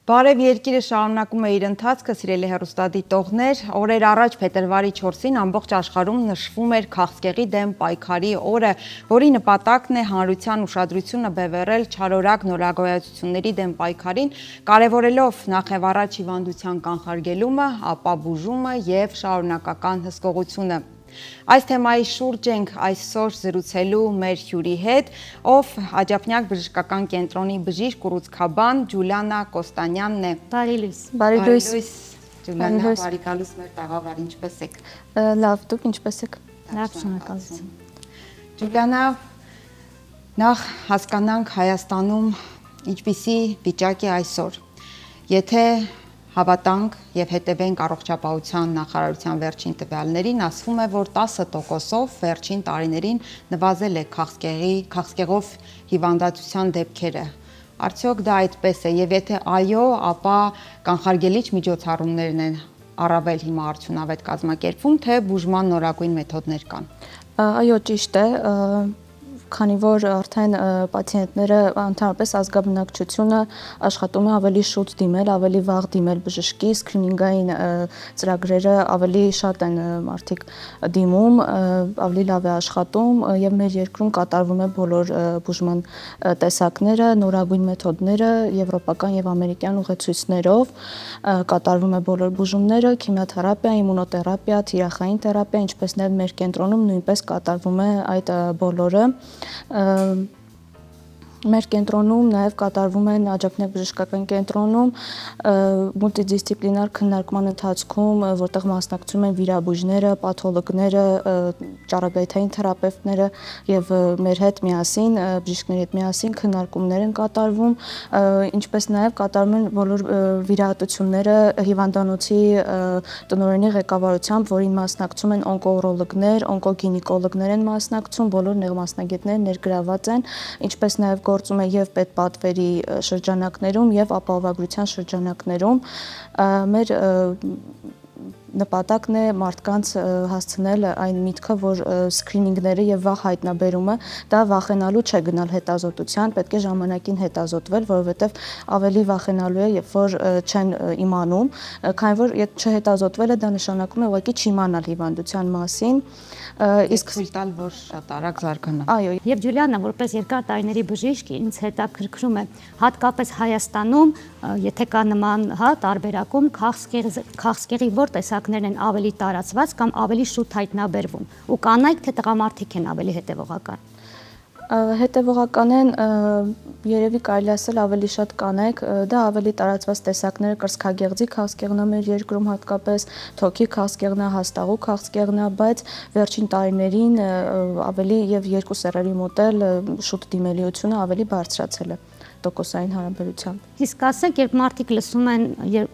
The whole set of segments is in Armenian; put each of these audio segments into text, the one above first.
Բարև երկիրը շարունակում է իր ընթացքը, սիրելի հեռուստադիտողներ, օրեր առաջ փետրվարի 4-ին ամբողջ աշխարհում նշվում էր քաղցկեղի դեմ պայքարի օրը, որի նպատակն է հանրության ուշադրությունը բևեռել չարորակ նորագոյացությունների դեմ պայքարին, կարևորելով նախևառաջ հիվանդության կանխարգելումը, ապա բուժումը եւ շարունակական հսկողությունը։ Այս թեմայի շուրջ ենք այսօր զրուցելու մեր հյուրի հետ, ով Աջափնյակ բժշկական կենտրոնի բժիշկ ուռուցքաբան Ջուլիանա Կոստանյանն է։ Բարի լույս։ Բարի լույս։ Ջուլիանա, բարի գալուս մեր տաղավար, ինչպես եք։ Լավ, դուք ինչպես եք։ Լավ, շնորհակալություն։ Ջուլիանա, նախ հասկանանք Հայաստանում ինչպիսի վիճակ է այսօր։ Եթե հավատանք եւ հետևենք առողջապահության նախարարության վերջին տվյալներին, ասվում է, որ 10%-ով վերջին տարիներին նվազել է քաղցկեղով հիվանդացության դեպքերը։ Արդյոք դա այդպես է, եւ եթե այո, ապա կանխարգելիչ միջոցառումներն են առավել հիմա արդյունավետ կազմակերպվում, թե բուժման նորագույն մեթոդներ կան։ Այո, ճիշտ է, քանի որ արդեն պացիենտները ընդհանրապես ազգաբնակչությունը աշխատում է ավելի շուտ դիմել, ավելի վաղ դիմել բժշկի, սկրինինգային ծրագրերը ավելի շատ են մարդիկ դիմում, ավելի լավ է աշխատում եւ մեր երկրում կատարվում է բոլոր բուժման տեսակները, նորագույն մեթոդները, եվրոպական եւ ամերիկյան ուղեցույցներով կատարվում է բոլոր բուժումները, քիմիոթերապիա, իմունոթերապիա, թիրախային թերապիա, ինչպես նաեւ մեր կենտրոնում նույնպես կատարվում է այդ բոլորը։ Մեր կենտրոնում նաև կատարվում են Աջափնյակ բժշկական կենտրոնում մուլտիդիսցիպլինար քննարկման ընթացքում, որտեղ մասնակցում են վիրաբույժները, պաթոլոգները, ճառագայթային թերապևտները եւ մեր հետ միասին, բժիշկների հետ միասին քննարկումներ են կատարվում, ինչպես նաև կատարվում են բոլոր վիրահատությունները հիվանդանոցի տնօրենի ղեկավարությամբ, որին մասնակցում են օնկոուրոլոգներ, օնկոգինեկոլոգներ են մասնակցում, բոլոր մասնագետները ներգրաված են, ինչպես նաև գործում է եւ պետպատվերի շրջանակներում եւ ապահովագրության շրջանակներում մեր նպատակն է մարդկանց հասցնել այն միտքը, որ սկրինինգները եւ վաղ հայտնաբերումը դա վախենալու չէ գնալ հետազոտության, պետք է ժամանակին հետազոտվել, որովհետեւ ավելի վախենալու է, երբ որ չեն իմանում, քանի որ եթե չհետազոտվել է, դա նշանակում է ուղղակի չիմանալ հիվանդության մասին, իսկ ցույց տալ, որ շատ արագ զարգանա։ Այո, եւ Ջուլիանա, որպես երկար տարիների բժիշկ, ինձ հետաքրքրում է հատկապես Հայաստանում, եթե կա նման տարբերակում, քաղցկեղի որ տեսակներն են ավելի տարածված կամ ավելի շուտ հայտնաբերվում, ու կանայք թե տղամարդիկ են ավելի հետևողական։ Հետևողական են երևի կարելի ասել ավելի շատ կանայք, դա ավելի տարածված տեսակները կրծքագեղձի քաղցկեղն է մեր երկրում հատկապես, թոքի քաղցկեղն է, հաստաղու քաղցկեղն է, բայց վերջին տարիներին ավելի եւ երկու սեռերի մոտ էլ շուտ դիմելիությունը ավելի բարձրացել է տոկոսային հարաբերությամբ։ Իսկ ասեք, երբ մարդիկ լսում են,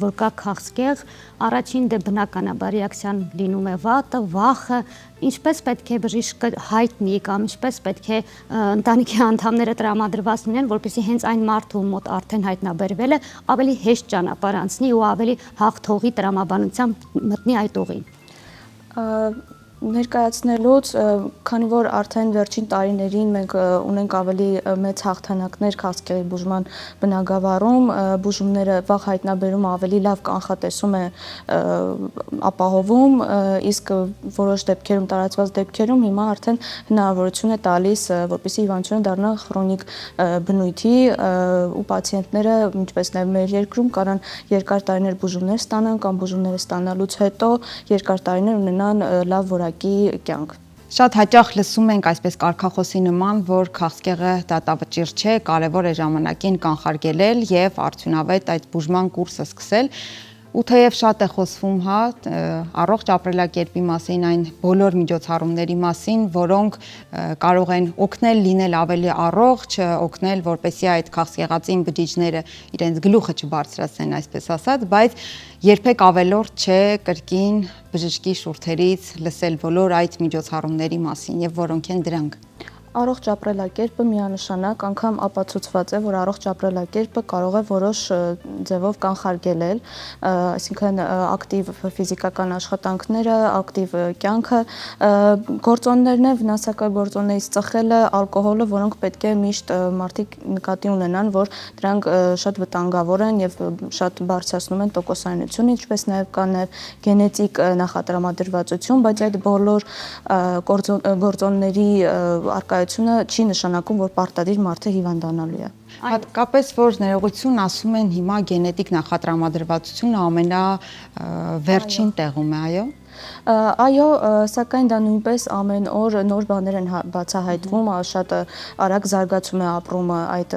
որ կա քաղցկեղ, առաջին դե բնականաբար ռեակցիան լինում է վատը, վախը, ինչպես պետք է բժիշկը հայտնի կամ ինչպես պետք է ընտանիքի անդամները տրամադրված լինեն, որպեսզի հենց այն մարդու մոտ արդեն հայտնաբերվել է, ավելի հեշտ ճանապարհ անցնի ու ավելի հաղթողի տրամաբանությամբ մտնի այդ ուղին։ Ներկայացնելուց, քանի որ արդեն վերջին տարիներին մենք ունենք ավելի մեծ հաղթանակներ քաղցկեղի բուժման բնագավառում, բուժումները վաղ հայտնաբերումը ավելի լավ կանխատեսում է ապահովում, իսկ որոշ դեպքերում, տարածված դեպքերում հիմա արդեն հնարավորություն է տալիս, որպեսզի հիվանդությունը դառնա քրոնիկ բնույթի ու պացիենտները, ինչպես նաև մեր երկրում, կարան երկար տարիներ բուժումներ ստանան կամ բուժումները ստանալուց հետո երկար տարիներ ունենան լավ որակի կյանք։ Շատ հաճախ լսում ենք այսպես կարգախոսի նման, որ քաղցկեղը դատավճիռ չէ, կարևոր է ժամանակին կանխարգելել եւ արդյունավետ այդ բուժման կուրսը սկսել։ Ու թեև շատ է խոսվում առողջ ապրելակերպի մասին, այն բոլոր միջոցառումների մասին, որոնք կարող են օգնել լինել ավելի առողջ, օգնել, որպեսզի այդ քաղցկեղածին բջիջները իրենց գլուխը չբարձրացնեն, այսպես ասած, բայց երբեք ավելորդ չէ կրկին բժշկի շուրթերից լսել բոլոր այդ միջոցառումների մասին եւ որոնք են դրանք։ Առողջ ապրելակերպը միանշանակ անգամ ապացուցված է, որ առողջ ապրելակերպը կարող է որոշ ձևով կանխարգելել, այսինքն ակտիվ ֆիզիկական աշխատանքները, ակտիվ կյանքը, գործոններն են, վնասակար գործոններից ծխելը, ալկոհոլը, որոնք պետք է միշտ մարդիկ նկատի ունենան, որ դրանք շատ վտանգավոր են եւ շատ բարձրացնում են տոկոսայնությունը, ինչպես նաեւ կա նաեւ գենետիկ նախատրամադրվածություն, բայց այդ բոլոր գործոնների արկայությունը չի նշանակում, որ պարտադիր մարդը հիվանդանալու է։ Հատկապես որ ներողություն ասում են հիմա գենետիկ նախատրամադրվածությունը ամենավերջին տեղում է, այո։ Այո, սակայն դա նույնպես ամեն օր նոր բաներ են բացահայտվում, շատ արագ զարգացում է ապրումը այդ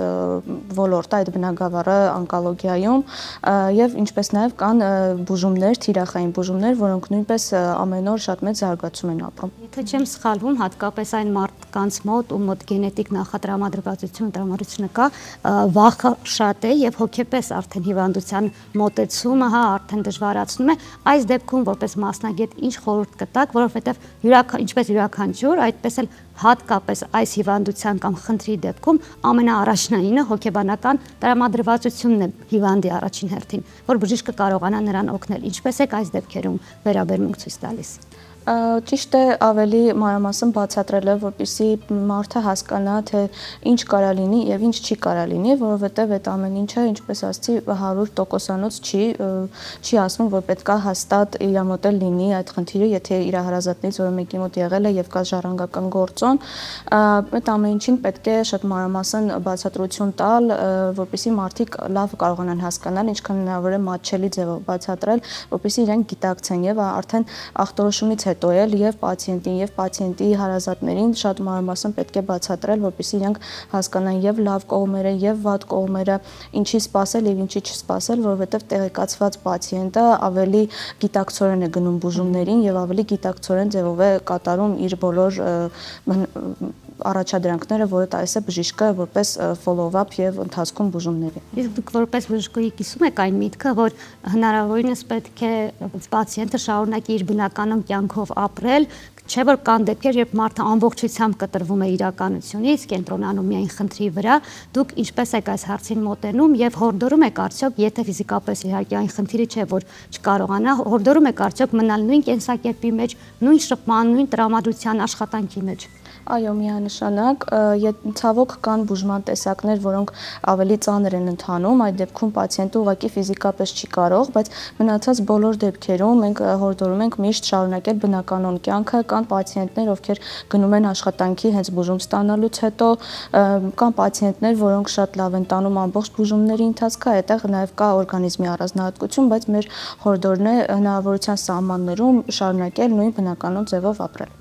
ոլորտը, այդ բնագավառը օնկոլոգիայում եւ ինչպես նաեւ կան բուժումներ, թիրախային բուժումներ, որոնք նույնպես ամեն օր շատ մեծ զարգացում են ապրում։ Եթե չեմ սխալվում, հատկապես այն մարդկանց մոտ, ում մոտ գենետիկ տրամադրվածությունը կա, վախը շատ է եւ հոգեպես արդեն հիվանդության մոտեցումը, արդեն դժվարացնում է։ Այս դեպքում որպես մասնագետ ինչ խորհուրդ կտաք, որովհետեւ ինչպես յուրաքանչյուր, այդպես էլ հատկապես այս հիվանդության կամ խնդրի դեպքում ամենաառաջնայինը հոգեբանական տրամադրվածությունն է հիվանդի առաջին հերթին, որ բժիշկը կարողանա նրան օգնել։ Ինչպես է այս դեպքերում վերաբերմունք ցույց տալիս։ Ճիշտ է, ավելի մանրամասն բացատրել է, որպեսզի մարդը հասկանա, թե ինչ կարա լինի եւ ինչ չի կարա լինի, որովհետեւ այդ ամեն ինչը, ինչպես ասացի, 100%-անոց չի ասում, որ պետքա հաստատ իր մոտ լինի այդ խնդիրը, եթե իր հարազատներից որը մեկի մոտ եղել է եւ կա ժառանգական գործոն, այդ ամեն ինչին պետք է շատ մանրամասն բացատրություն տալ, որպեսզի մարդիկ լավ կարողանան հասկանալ, ինչքան հնարավոր է մատչելի ձևով բացատրել, որպեսզի իրենք գիտակցեն եւ արդեն ախտորոշումից հետո էլ եւ պացիենտին եւ պացիենտի հարազատներին շատ մանրամասն պետք է բացատրել, որպեսզի իրենք հասկանան եւ լավ կողմերը եւ վատ կողմերը, ինչի սпасել եւ ինչի չսпасել, որովհետեւ տեղեկացված պացիենտը ավելի գիտակցորեն է գնում բուժումներին եւ ավելի գիտակցորեն ձևով է կատարում իր բոլոր առաջադրանքները, որը տալիս է բժիշկը որպես follow-up եւ ընթացքում բուժումների։ Իսկ դուք որպես բժշկուհի կիսում եք այն միտքը, որ հնարավորինս պետք է պացիենտը շարունակի իր բնականon կյանքով ապրել, չէ՞ որ կան դեպքեր, երբ մարդը ամբողջությամբ կտրվում է իրականությունից, կենտրոնանում միայն խնդրի վրա, դուք ինչպես եք այս հարցին մոտենում եւ հորդորում եք արդյոք, եթե ֆիզիկապես իհարկե այն խնդիրը չէ, որ չկարողանա, հորդորում եք արդյոք մնալ նույն կենսակերպի մեջ, նույն շփման, նույն տրամադրության աշխատանքի մեջ։ Այո, միանշանակ, ցավոք կան բուժման տեսակներ, որոնք ավելի ծանր են ընթանում, այդ դեպքում պացիենտը ուղղակի ֆիզիկապես չի կարող, բայց մնացած բոլոր դեպքերում մենք հորդորում ենք միշտ շարունակել բնականon կյանքը, կան պացիենտներ, ովքեր գնում են աշխատանքի հենց բուժում ստանալուց հետո, կան պացիենտներ, որոնք շատ լավ են տանում ամբողջ բուժումների ընթացքը, այդտեղ նաև կա օրգանիզմի առանձնահատկություն, բայց մեր հորդորն է հնարավորության սահմաններում շարունակել նույն բնականon ձևով ապրել։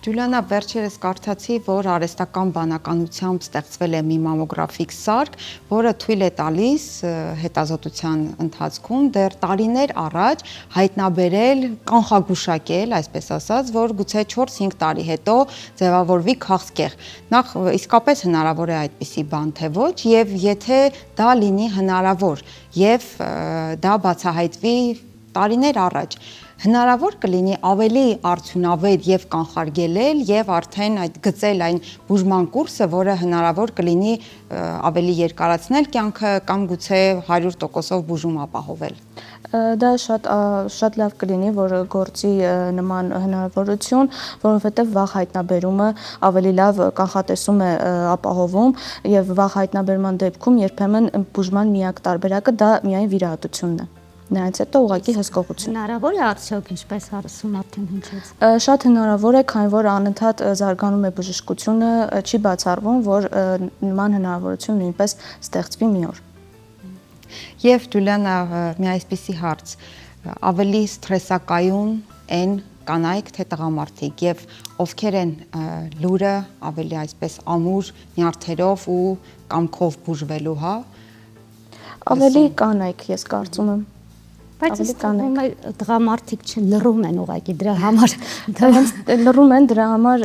Ջուլիանա, վերջերս կարդացի, որ արհեստական բանականությամբ ստեղծվել է մի մամոգրաֆիկ սարք, որը թույլ է տալիս հետազոտության ընթացքում դեռ տարիներ առաջ հայտնաբերել, կանխագուշակել, այսպես ասած, որ գուցե 4-5 տարի հետո ձևավորվի քաղցկեղ։ Նախ իսկապես հնարավոր է այդպիսի բան, թե ոչ, եւ եթե դա լինի հնարավոր եւ դա բացահայտվի տարիներ առաջ, հնարավոր կլինի ավելի արդյունավետ եւ կանխարգելել եւ արդեն այդ գծել այն բուժման կուրսը, որը հնարավոր կլինի ավելի երկարացնել կյանքը կամ գուցե 100%-ով բուժում ապահովել։ Դա շատ լավ կլինի, որ գործի նման հնարավորություն, որովհետև վաղ հայտնաբերումը ավելի լավ կանխատեսում է ապահովում եւ վաղ հայտնաբերման դեպքում երբեմն բուժման միակ տարբերակը դա միայն վիրահատությունն է։ Նրանց հետո ուղղակի հսկողություն։ Հնարավոր է արդյոք ինչպես հարցում արդեն հնչեց։ Շատ հնարավոր է, քանի որ անընդհատ զարգանում է բժշկությունը, չի բացառվում, որ նման հնարավորություն նույնպես ստեղծվի մի օր։ Եվ Ջուլիանա, մի այսպիսի հարց, ավելի սթրեսակայուն են կանայք թե տղամարդիկ եւ ովքեր են լուրը ավելի այսպես ամուր նյարդերով ու կամքով բուժվելու, հա։ Ավելի կանայք, ես կարծում եմ։ Բայց ստանում է տղամարդիկ չլռում են ուղղակի դրա համար։ Լռում են դրա համար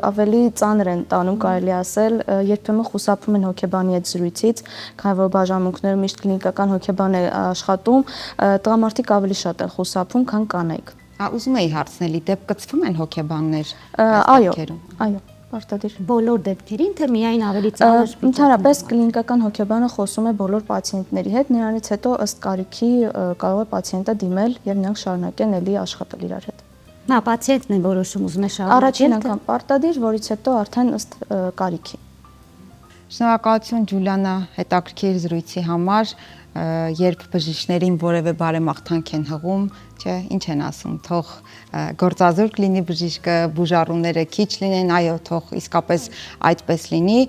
ավելի ծանր են տանում, կարելի ասել, երբեմն խուսափում են հոգեբանի այդ զրույցից, քանի որ բաժանմունքները միշտ կլինիկական հոգեբան է աշխատում, տղամարդիկ ավելի շատ են խուսափում, քան կանայք։ Ուզում էի հարցնել, դեպ կցվում են հոգեբաններ։ Այո, այո։ Պարտադիր։ Բոլոր դեպքերին, թե միայն ավելի ծանր Ընդհանրապես կլինիկական հոգեբանը խոսում է բոլոր պացիենտների հետ, նրանից հետո ըստ կարիքի կարող է պացիենտը դիմել եւ նրանք շարունակեն էլի աշխատել իրար հետ։ Նա պացիենտն է որոշում ուզում է շարունակել։ Առաջին անգամ պարտադիր, որից հետո արդեն ըստ կարիքի։ Շնորհակալություն Ջուլիանա հետաքրքիր զրույցի համար, երբ բժիշկներին որևէ բարեմաղթանք են հղում, չէ, ինչ են ասում, թող գործազուրկ լինի բժիշկը, բուժառուները քիչ լինեն, այո, թող իսկապես այդպես լինի,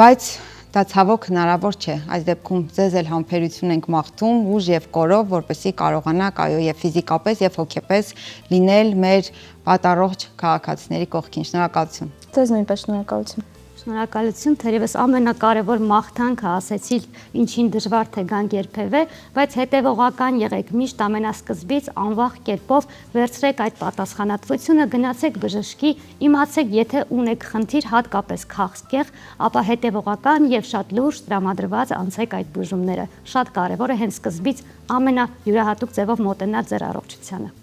բայց դա ցավոք հնարավոր չէ։ Այս դեպքում ձեզ էլ համբերություն ենք մաղթում ուժ եւ կորով, որպեսզի կարողանաք այո եւ ֆիզիկապես եւ հոգեպես լինել մեր պատառողջ քաղաքացիների կողքին։ Շնորհակալություն։ Ձեզ նույնպես շնորհակալություն։ Շնորհակալություն, թերևս ամենակարևոր մաղթանքը ասեցիք, ինչին դժվար թե գանք երբևէ, բայց հետևողական եղեք, միշտ ամենասկզբից անվախ կերպով վերցրեք այդ պատասխանատվությունը, գնացեք բժշկի, իմացեք, եթե ունեք խնդիր, հատկապես քաղցկեղ, ապա հետևողական եւ շատ լուրջ տրամադրված անցեք այդ բուժումները։ Շատ կարևոր է հենց սկզբից ամենայուրահատուկ ձևով մոտենալ ձեր առողջությանը։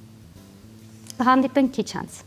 Հանդիպենք քիչ անց։